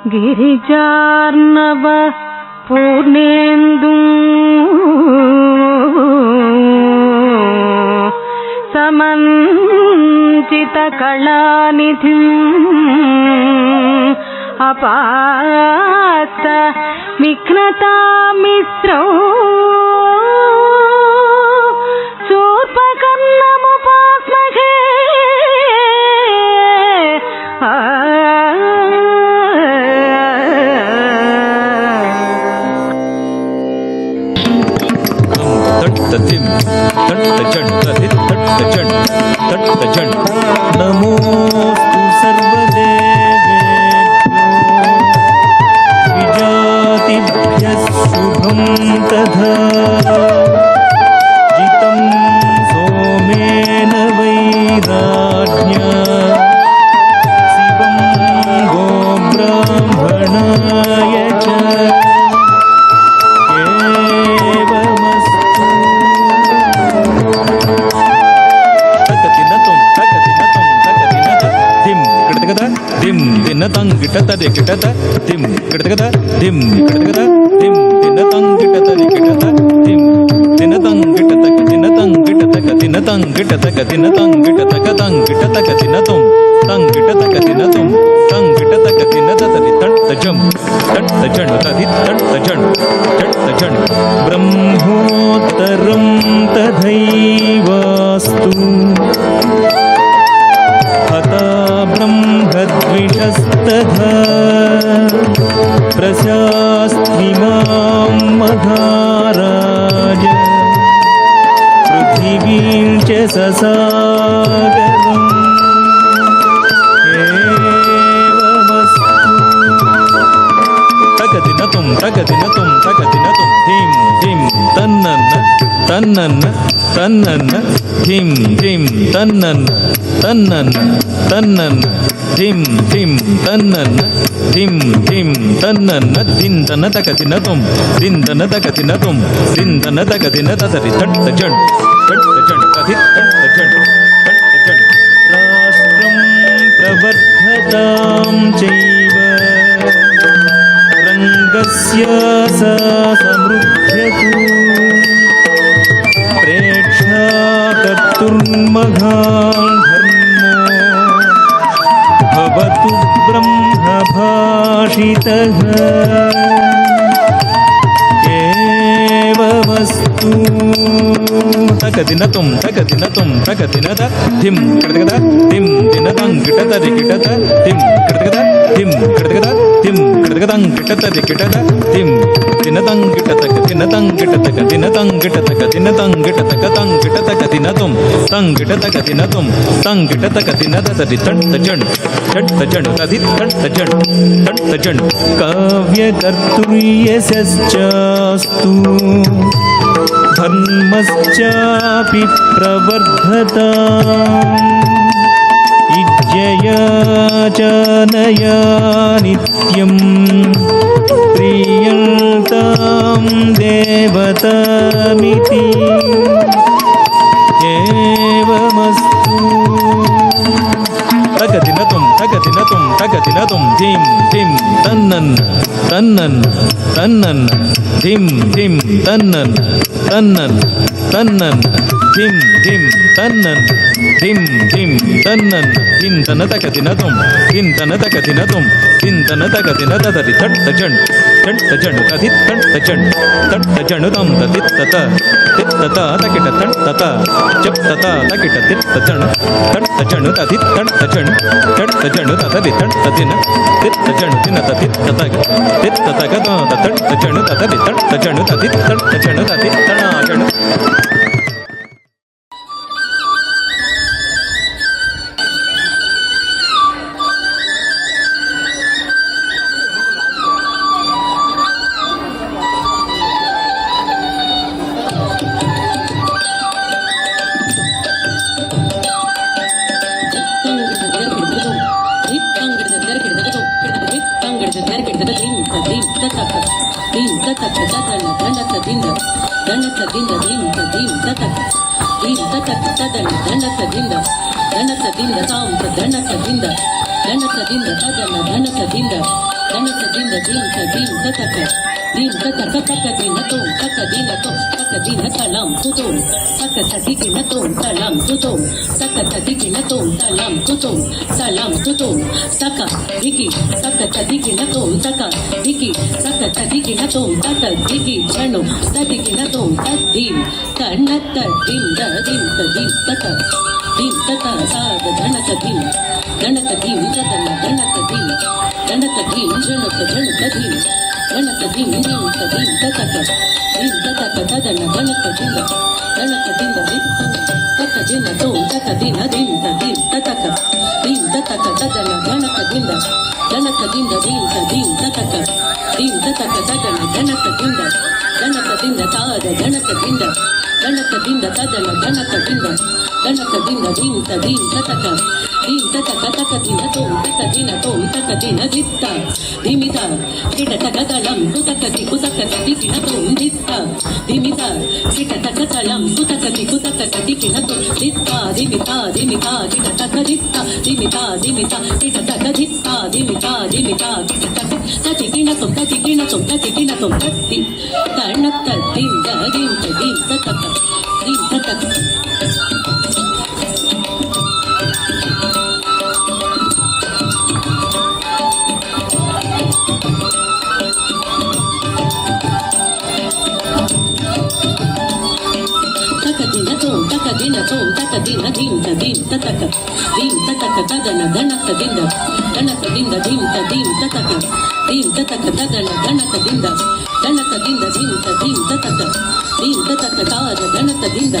ಗಿರಿಜಾರ್ಣವ ಪೂರ್ಣೇಂದು ಸಮಂಚಿತ ಕಳಾನಿಧಿ ಅಪಾಸ್ತ ವಿಘ್ನತಾ ಮಿತ್ರೌ ಶೂರ್ಪಕರ್ಣಮುಪಾಸ್ಮಹೇ ತತ್ತಿಂ ತಟ್ಟ ಚಣ್ ತದಿತ್ ತಟ್ಟ ಚಣ್ ತಟ್ಟ ಚಣ್ ನಮೋಸ್ತು ಸರ್ವದೇವೇಭ್ಯೋ ವಿಜಾತಿಭ್ಯಃ ಶುಭಂ ತಥಾ ಜಿತಂ ಸೋಮೇನ ವೈರಾಜ್ಞ ಶಿವಂ ಗೋಬ್ರಾಹ್ಮಣಾಯ ಚ ಗಿಟತದೆ ಗಿಟತ ತಿಂ ಗಿಟತಗದ ತಿಂ ಗಿಟತಗದ ತಿಂ ದಿನತಂ ಗಿಟತದೆ ಗಿಟತ ತಿಂ ದಿನತಂ ಗಿಟತಕ ದಿನತಂ ಗಿಟತಕ ದಿನತಂ ಗಿಟತಕ ದಿನತಂ ಗಿಟತಕ ತಂ ಗಿಟತಕ ದಿನತಂ ತಂ ಗಿಟತಕ ದಿನತಂ ತಂ ಗಿಟತಕ ದಿನತದಿ ತಟ್ಟ ಜಂ ತಟ್ಟ ಜಣ ತದಿ ತಟ್ಟ ಜಣ ತಟ್ಟ ಜಣ ಬ್ರಹ್ಮೋತ್ತರಂ ತಥೈವಾಸ್ತು ಬ್ರಹ್ಮದ್ವಿಷಸ್ತಥಾ ಪ್ರಶಾಸ್ತಿ ಮಾಂ ಮಘಾರಾಜ ಪೃಥಿವೀಂ ಚ ಸಸಾಗರಂ ಏವಮಸ್ತು ತಗದಿನತುಂ ತಗದಿನತುಂ ತಗದಿನತುಂ ಧಿಂ ಧಿಂ ತನ್ನನ್ನ ತನ್ನನ್ನ ತನ್ನನ್ನ ಧಿಂ ಧಿಂ ತನ್ನನ್ನ ತನ್ನನ್ನ ತನ್ನನ್ನ ಧಿಂ ಧಿಂ ತನ್ನನ್ನ ಧಿಂ ಧಿಂ ತನ್ನನ್ನ ದಿಂದನ ತಗದಿನತುಂ ದಿಂದನ ತಗದಿನತುಂ ದಿಂದನ ತಗದಿನ ತದರಿ ತಟ್ಟ ಜಣ್ ತಟ್ಟ ಜಣ್ ತದಿ ತಟ್ಟ ಜಣ್ ತಟ್ಟ ಜಣ್ ರಾಷ್ಟ್ರಂ ಪ್ರವರ್ಧತಾಂ ಚೈವ ರಂಗಸ್ಯ ಸಾ ಸಮೃದ್ಧ್ಯತು ಪ್ರೇಕ್ಷಾಕರ್ತುರ್ಮಘಾನ್ ಭವತು ಬ್ರಹ್ಮಭಾಷಿತಃ ಏವಮಸ್ತು ತಗದಿನತುಂ ತಗದಿನತುಂ ತಗದಿನದ ಧಿಂ ಗಿಡತಗದ ಧಿಂ ದಿನದಂ ಗಿಟತದಿ ಗಿಟತ ಧಿಂ ಗಿಡತಗದ ಧಿಂ ಗಿಡತಗದ ಧಿಂ ಗಿಡತಗದಂ ಗಿಟತದಿ ಗಿಟದ ಧಿಂ ದಿನದಂ ಗಿಟತಕ ದಿನದಂ ಗಿಟತಕ ದಿನದಂ ಗಿಟತಕ ದಿನದಂ ಗಿಟತಕ ತಂ ಗಿಟತಕ ದಿನತುಂ ತಂ ಗಿಟತಕ ದಿನತುಂ ತಂ ಗಿಟತಕ ದಿನದದಿ ತಟ್ಟ ಜಣ್ ತಟ್ಟ ಜಣ್ ತದಿ ತಟ್ಟ ಜಣ್ ತಟ್ಟ ಜಣ್ ಕಾವ್ಯಕರ್ತುರ್ಯಸ್ಯಾಸ್ತು ಧರ್ಮಶ್ಚಾಪಿ ಪ್ರವರ್ಧತಾಂ ಇಜ್ಜಯಾ ಜನಯಾ ನಿತ್ಯಂ ಪ್ರಿಯಂತಾಂ ದೇವತಾಮಿತಿ ಏವಮಸ್ತು ತಗದಿನತುಂ ತಗದಿನತುಂ ತಗದಿನತುಂ ಧಿಂ ಧಿಂ ತನ್ನನ್ನ ತನ್ನನ್ನ ತನ್ನನ್ನ ಧಿಂ ಧಿಂ ತನ್ನನ್ನ ತನ್ನನ್ನ ತನ್ನನ್ನ ಧಿಂ ಧಿಂ ತನ್ನನ್ನ ಧಿಂ ಧಿಂ ತನ್ನನ್ನ ಧಿಂತನ ತಗದಿನತುಂ ಧಿಂತನ ತಗದಿನತುಂ ಧಿಂತನ ತಗದಿನತದಿ ತಟ್ಟ ಜಣ್ ತಟ್ಟ ಜಣ್ ತದಿ ತಟ್ಟ ಜಣ್ ತಟ್ಟ ಜಣ್ ತಂ ತದಿ ತತ ತಿತ್ತತ ತಕಿಟ ತಟ್ಟ ಜಪ್ ತತ ತಕಿಟ ತಿತ್ತ ಜಣ್ ತಟ್ಟ ಜಣ್ ತದಿ ತಟ್ಟ ಜಣ್ ತಟ್ಟ ಜಣ್ ತದಿ ತಟ್ಟ ದಿನ ತಿತ್ತ ಜಣ್ ದಿನ ತದಿ ತತಗ ತಿತ್ತ ತಗದ ತಟ್ಟ ಜಣ್ ತದಿ ತಟ್ಟ ಜಣ್ ತದಿ ತಟ್ಟ ಜಣ್ ತದಿ ತಣ ಜಣ್ ಧನಸದಿಂದ ಗಣಕ ದಿಂದ ದಿಂತ ದಿಂತ ತಕ ದಿಂತ ತಕ ತಕ ದಿನ ತೋಂ ತಕ ದಿನ ತೋಂ ತಕ ದಿನ ತಲಂ ತುತೋಂ ತಕ ತದಿ ದಿನ ತೋಂ ತಲಂ ತುತೋಂ ತಕ ತದಿ ದಿನ ತೋಂ ತಲಂ ತುತೋಂ ತಲಂ ತುತೋಂ ತಕ ದಿಗಿ ತಕ ತದಿ ದಿನ ತೋಂ ತಕ ದಿಗಿ ತಕ ತದಿ ದಿನ ತೋಂ ತಕ ದಿಗಿ ಚಣು ತದಿ ದಿನ ತೋಂ ತದ್ದೀಂ ತಣ್ಣತ್ತ ದಿಂದ ದಿಂತ ದಿಂತ ತಕ ದಿಂತ ತಕ ಸಾದ ಗಣಕ ದಿಂ ಗಣಕ ದಿಂ ಜದನ ಗಣಕ ದಿಂ ಗಣಕ ದಿಂ ಜಣಕ ಜಣಕ ದಿಂ ಗಣಕ ದಿಂ ದಿಂತ ದಿಂತ ತಕ ದಿಂತ ತಕ ತದನ ಗಣಕ ದಿಂದ ತಕ ದಿನ ತೋಂ ತಕ ದಿನ ದಿಂತ ದಿಂತ ತಕ ದಿಂತ ತಕ ತದನ ಗಣಕದಿಂದ ದಿಂತ ದಿಂತ ತಕ ದಿಂತ ತಕ ತದನ ಗಣಕದಿಂದ ತಾದ ಗಣಕದಿಂದ ತದನ ಗಣಕದಿಂದ ದಿಂತ ದಿಂತ ತಕ ತಕ ದಿನ ತೋಂ ತಕ ದಿನ ದಿತ್ತ ದಿಮಿತ ಕಿಟ ತಕ ತಳಂ ಕುತಕತಿ ಕುತಕತಿ ಕಿಣ ತೋಂ ದಿತ್ತ ದಿಮಿತ ಕಿಟ ತಕ ತಳಂ ಕುತಕತಿ ಕುತಕತಿ ಕಿಣ ತೋಂ ದಿತ್ತ ದಿಮಿತ ಕಿಟ ತಕ ದಿತ್ತ ದಿಮಿತ ಕಿಟ ತಕ ದಿತ್ತ ದಿಮಿತ ಕಿಟ ತಕ ತತಿ ಕಿಣ ತೋಂ ತತಿ ಕಿಣ ತೋಂ ತತ್ತಿ ತಣ್ಣತ್ತ ದಿಂದ ತಕ ದಿಂತ ತಕ ದಿನ ತೋಂ ತಕ ದಿನ ದಿಂತ ತಕ ತದನ ಗಣಕದಿಂದ ದಿಂತ ತಕ ತದನ ಗಣಕದಿಂದ ದಿಂತ ತಕ ತಾದ ಗಣಕದಿಂದ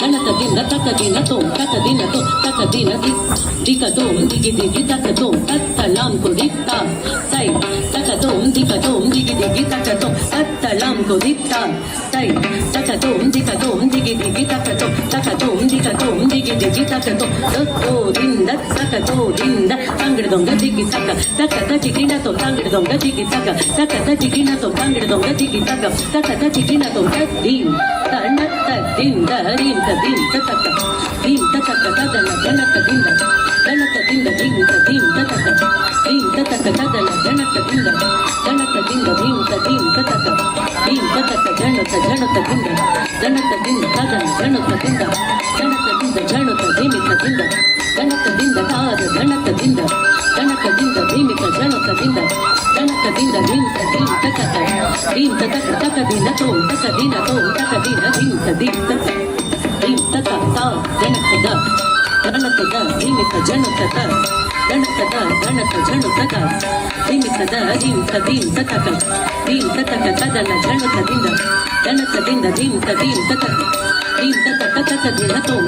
ಝಣಕದಿಂದ ತಕ ದಿನ ತೋಂ ತಕ ದಿನ ದಿಕ ತೋಂ ದಿಗಿ ತಕ ತೋಂ ತತ್ತಲಾಂ ಕುದಿತ್ತ ತೈ ತಕ ತೋಂ ದಿಗ ತೋಂ ದಿಗಿ ತಕ ತೋಂ ತತ್ತಲಾಂ ಕುದಿತ್ತ ತೈ ತಕ ತೋಂ ದಿಗ ತೋಂ ದಿಗಿ ತಕ ತೋಂ ದಿಗ ತೋಂ ದಿಗಿ ತಕ ತೋಂ ದಿಂದ ತಕ ದಿಂದ ತಂಗಿಡ ದೊಂಗ ದಿಗಿ ತಕ ತಕಿ ಗಿಣ ತೋಂ ತಂಗಿಡ ದೊಂಗ ದಿಗಿ ತಕ ತಕಿ ಗಿಣ ತೋಂ ತಂಗಿಡ ದೊಂಗ ದಿಗಿ ತಕ ತಕಿ ಗಿಣ ತೋಂ ತದ್ದೀಂ ತಣ್ಣತ್ತ ದಿಂದ ರಿಂತ ತಕ ದಿಂತ ತಕ ತದನ ಗಣಕದಿಂದ ದಿಂತ ತಕ ತದನ ಗಣಕದಿಂದ ದಿಂತ ತಕ ಜಣಕದಿಂದ ತದನ ಗಣಕದಿಂದ ಝಣಕದಿಂದ ತಾದ ಗಣಕದಿಂದ ಭೀಮಿಕ ಜಣಕದಿಂದ ದಿಂತ ತಕ ದಿನ ತೋಂ ತಕ ದಿನ ದಿಂತ ತಾ ಗಣಕದ ಭೀಮಿಕ ಜಣಕದ ಗಣಕ ಭೀಮಿಕದ ದಿಂತ ತಕ ತದನ ಗಣಕದಿಂದ ದಿಂತ ತಕ ದಿನ ತೋಂ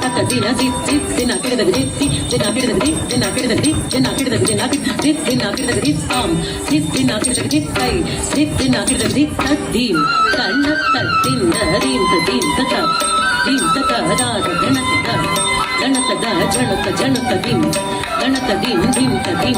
ತಕ ದಿನ ದಿನ ಕಿಡದ ತದ್ದೀಂ ತಣ್ಣತ್ತ ದಿಂದ ದಿಂತ ದಾದ ಗಣಕದ ಜಣಕ ದಿಂ ದಿಂತ ಝಣಕ ದಿಂತ ದಿಂತ ದಿಂತ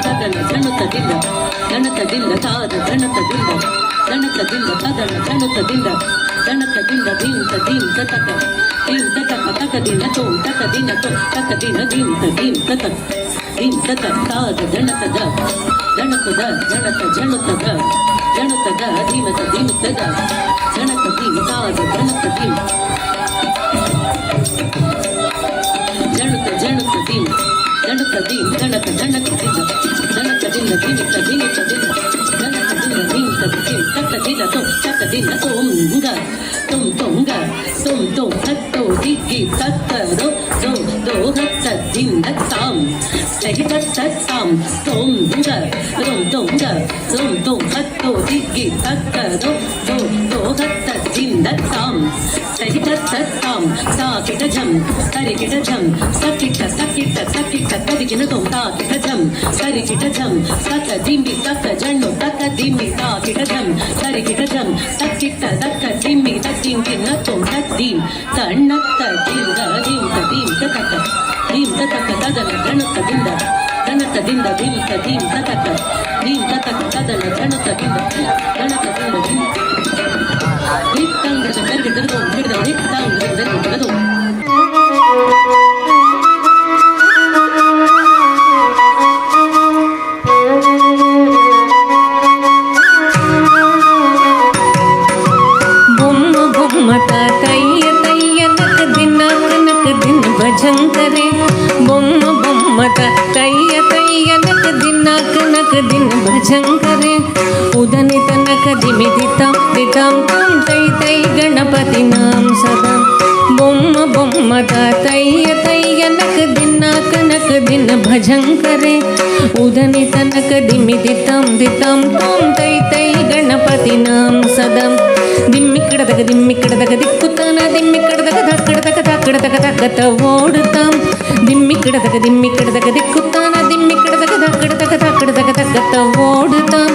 ತದನ ಗಣಕದಿಂದ ತಾದ ಗಣಕದಿಂದ ತದನ ದಿಂತ ತಕ ದಿನ ತೋಂ ತಕ ದಿನ ದಿಂತ ತಾದ ಗಣಕದ ಝಣಕದ ಧೀಮತ ಝಣಕ ತಾದ ಗಣಕ ದಿನ ತೋಂ ಹತ್ತೋ ದಿಗ್ಗಿ ತತ್ತರೋ ದೋ ಹತ್ತ ದಿಂದ ತಾಂ ತಗಿ ತಾಂ ತೋಂ ಹತ್ತೋ ದಿಗ್ಗಿ ತತ್ತರೋ ದೋ ಹತ್ತ ದಿಂದ ತಾಂ ತಗಿ ತಾಂ ತಾಕಿಟ ಝಂ ತರಿಕಿಟ ಝಂ ತಕ್ಕಿಟ ತದಿಗಿನ ತೋಂ ತಾಕಿಟ ಝಂ ತರಿಕಿಟ ಝಂ ತಕ ದಿಂಬಿ ತಕ ಜಣ್ಣು ತಕ ದಿಂಬಿ ತಾಕಿಟ ಝಂ ತರಿಕಿಟ ಝಂ ತಕ್ಕಿಟ ತಕ್ಕ ದಿಂಬಿ ತಕ್ಕಿಂಕಿನ ತೋಂ ತದ್ದೀಂ ತಣ್ಣತ್ತ ದಿಂದ ದಿಂತ ದೀಂ ತತಕ ದೀಂ ತತಕ ತದನ ಗಣಕದಿಂದ ಗಣಕದಿಂದ ದೀಂ ದೀಂ ತತಕ ದೀಂ ತತಕ ತದನ ಗಣಕದಿಂದ ಗಣಕದಿಂದ ದೀಂ ದಿತ್ತಂಗದ ಕರ್ಗೆ ತೆರೆದು ಹಿಡಿದ ದಿತ್ತಂಗದ ತೆರೆದು ಭಜಂಕರೆ ಬೊಮ್ಮ ಬೊಮ್ಮತ ತಯ್ಯ ತಯ್ಯ ನಕ ದಿನಕ ನಕ ದಿನ ಭಜಂಕರೆ ಉದನಿ ತನಕ ದಿಮಿತಿ ತಂ ದಿತಂ ತಂ ತೈ ತೈ ಗಣಪತಿ ನಾಮ ಸದಾ ಬೊಮ್ಮ ಬೊಮ್ಮತ ತಯ್ಯ ತಯ್ಯ ನಕ ದಿನಕ ನಕ ದಿನ ಭಜಂಕರೆ ಉದನಿ ತನಕ ದಿಮಿತಿ ತಂ ದಿತಂ ತಂ ತೈ ತೈ ಗಣಪತಿ ನಾಮ ಸದಾ ದಿಮ್ಮಿಕ್ಕಡದಗ ದಿಕ್ಕುತ್ತಾನ ದಿಮ್ಮಿಕ್ಕಡದಗ ಧಕ್ಕಡದಗ ಧಕ್ಕಡದಗ ಧಕ್ಕತ ಓಡುತ್ತಾಂ ದಿಮ್ಮಿಕ್ಕಡದಗ ದಿಕ್ಕುತ್ತಾನ ದಿಮ್ಮಿಕ್ಕಡದಗ ಧಕ್ಕಡದಗ ಧಕ್ಕಡದಗ ಧಕ್ಕತ ಓಡುತ್ತಾಂ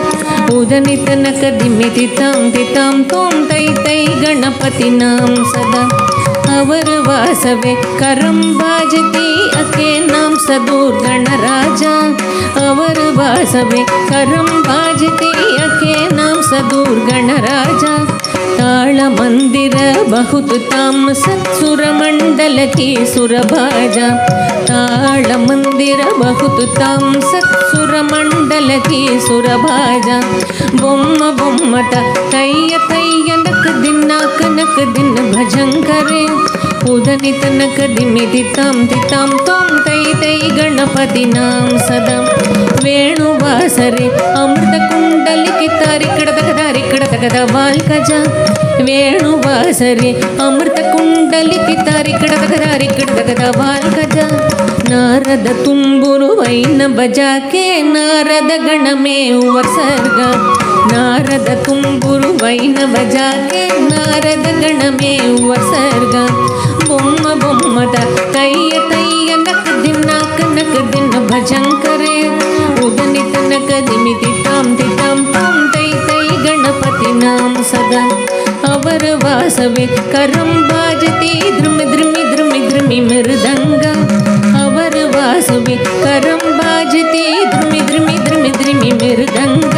ಉದನಿ ತನಕ ದಿಮ್ಮಿತಿ ತಾಂ ತಿತಾಂ ತೋಂ ತೈ ತೈ ಗಣಪತಿ ನಾಮ ಸದಾ ಅವರ ವಾಸವೇ ಕರಂಬಾಜತಿ ಅಕೆ ನಾಮ ಸದೂರ್ ಗಣರಾಜ ಅವರ ವಾಸವೇ ಕರಂಬಾಜತಿ ಅಕೆ ನಾಮ ಸದೂರ್ ಗಣರಾಜ ತಾಳ ಮಂದಿರ ಬಹುದು ತಾಮ ಸತ್ಸುರ ಮಂಡಲ ಕಿ ಸುರಭಾಜ ತಾಳ ಮಂದಿರ ಬಹುದು ತಾಮ ಸತ್ಸುರ ಮಂಡಲ ಕಿ ಸುರಭಾಜ ಬೊಮ್ಮ ಬೊಮ್ಮಟ ತಯ್ಯ ತಯ್ಯ ನಕ ದಿನ ಭಜಂಕರೆ ಉದನಿ ತನಕ ದಿಮಿತಿ ತಾಂ ತಿತಾಂ ತೋಂ ತೈ ತೈ ಗಣಪತಿ ನಾಮ ಸದಾ ವೇಣುವಾಸರೆ ಅಮೃತ ಕುಂಡಲಿಕೆ ತಾರಿ ಕಡದಗದ ವಾಲ್ಕಜ ವೇಣುವಾಸರೆ ಅಮೃತ ಕುಂಡಲಿಕೆ ತಾರಿ ಕಡದಗದ ವಾಲ್ಕಜ ನಾರದ ತುಂಬುರು ವೈನ ಬಜಾಕೆ ನಾರದ ಗಣಮೇ ವರ್ಸರ್ಗ ನಾರದ ತುಂಬುರು ವೈನ ಬಜಾಕೆ ನಾರದ ಗಣಮೇ ವರ್ಸರ್ಗ ಬೊಮ್ಮ ಬೊಮ್ಮದ ತಯ್ಯ ತಯ್ಯ ನಕ ದಿನ ಭಜಂಕರೆ ಉದನಿ ತನಕ ದಿಮಿತಿ ತಾಂ ತಿತಾಂ ತಾಂ ತೈ ತೈ ಗಣಪತಿ ನಾಮ ಸದಾ ಅವರ ವಾಸವೇ ಕರಂಬಾಜತಿ ದ್ರುಮಿ ದ್ರುಮಿ ದ್ರುಮಿ ದ್ರುಮಿ ಮೃದಂಗ ಅವರ ವಾಸವೇ ಕರಂಬಾಜತಿ ದ್ರುಮಿ ದ್ರುಮಿ ದ್ರುಮಿ ದ್ರುಮಿ ಮೃದಂಗ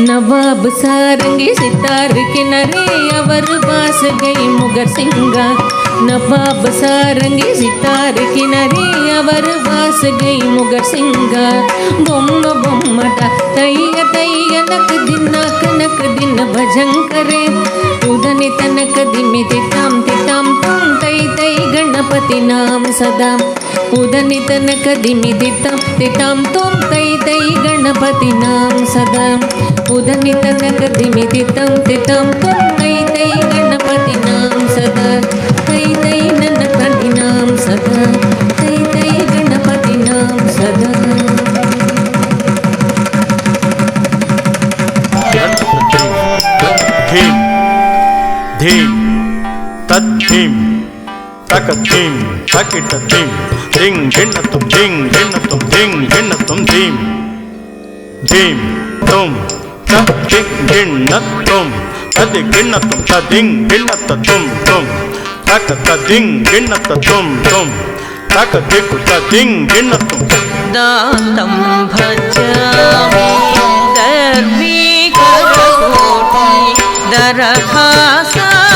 ನವಾಬ್ ಸಾರಂಗಿ ಸಿತಾರ್ ಕಿನರೆ ಅವರ ವಾಸ ಗೈ ಮುಗರ್ ಸಿಂಗ ನವಾಬ್ ಸಾರಂಗಿ ಸಿತಾರ್ ಕಿನರೆ ಅವರ ವಾಸ ಗೈ ಮುಗರ್ ಸಿಂಗ ಬೊಮ್ಮ ಬೊಮ್ಮಟ ತಯ್ಯ ತಯ್ಯ ನಕ ದಿನ ಭಜಂಕರೆ ಉದನಿ ತನಕ ದಿಮಿತಿ ತಾಂ ತಿತಾಂ ತಂ ತೈ ತೈ ಗಣಪತಿ ನಾಮ ಸದಾ ಉದನಿ ತನಕ ದಿಮಿತಿ ತಾಂ ತಿತಾಂ ತೋಂ ತೈ ತೈ ಗಣಪತಿ ನಾಮ ಸದಾ ಉದನಿ ತನಕ ದಿಮಿತಿ ತಾಂ ತಿತಾಂ ತೋಂ ತೈ ತೈ ಗಣಪತಿ ನಾಮ ಸದಾ ತೈ ತೈ ಗಣಪತಿ ನಾಮ ಸದಾ ತೈ ತೈ ಗಣಪತಿ ನಾಮ ಸದಾ ಧೀಂ ಧೀಂ ತದ್ಧೀಂ ತಕಧೀಂ ತಕಿಟ ಧೀಂ ಧಿಂ ಘಿನ್ನತುಂ ಧಿಂ ಘಿನ್ನತುಂ ಧಿಂ ಘಿನ್ನತುಂ ಧೀಂ ಧೀಂ ತುಂ ತದ್ಧಿಂ ಘಿನ್ನತುಂ ತದಿ ಘಿನ್ನತುಂ ತದಿಂ ಘಿನ್ನತ ತುಂ ತುಂ ತಕ ತದಿಂ ಘಿನ್ನತ ತುಂ ತುಂ ತಕ ದಿಕ್ಕು ತದಿಂ ಘಿನ್ನತುಂ दातं भजामि दर्वीकरकोटि दरभासाञ्चित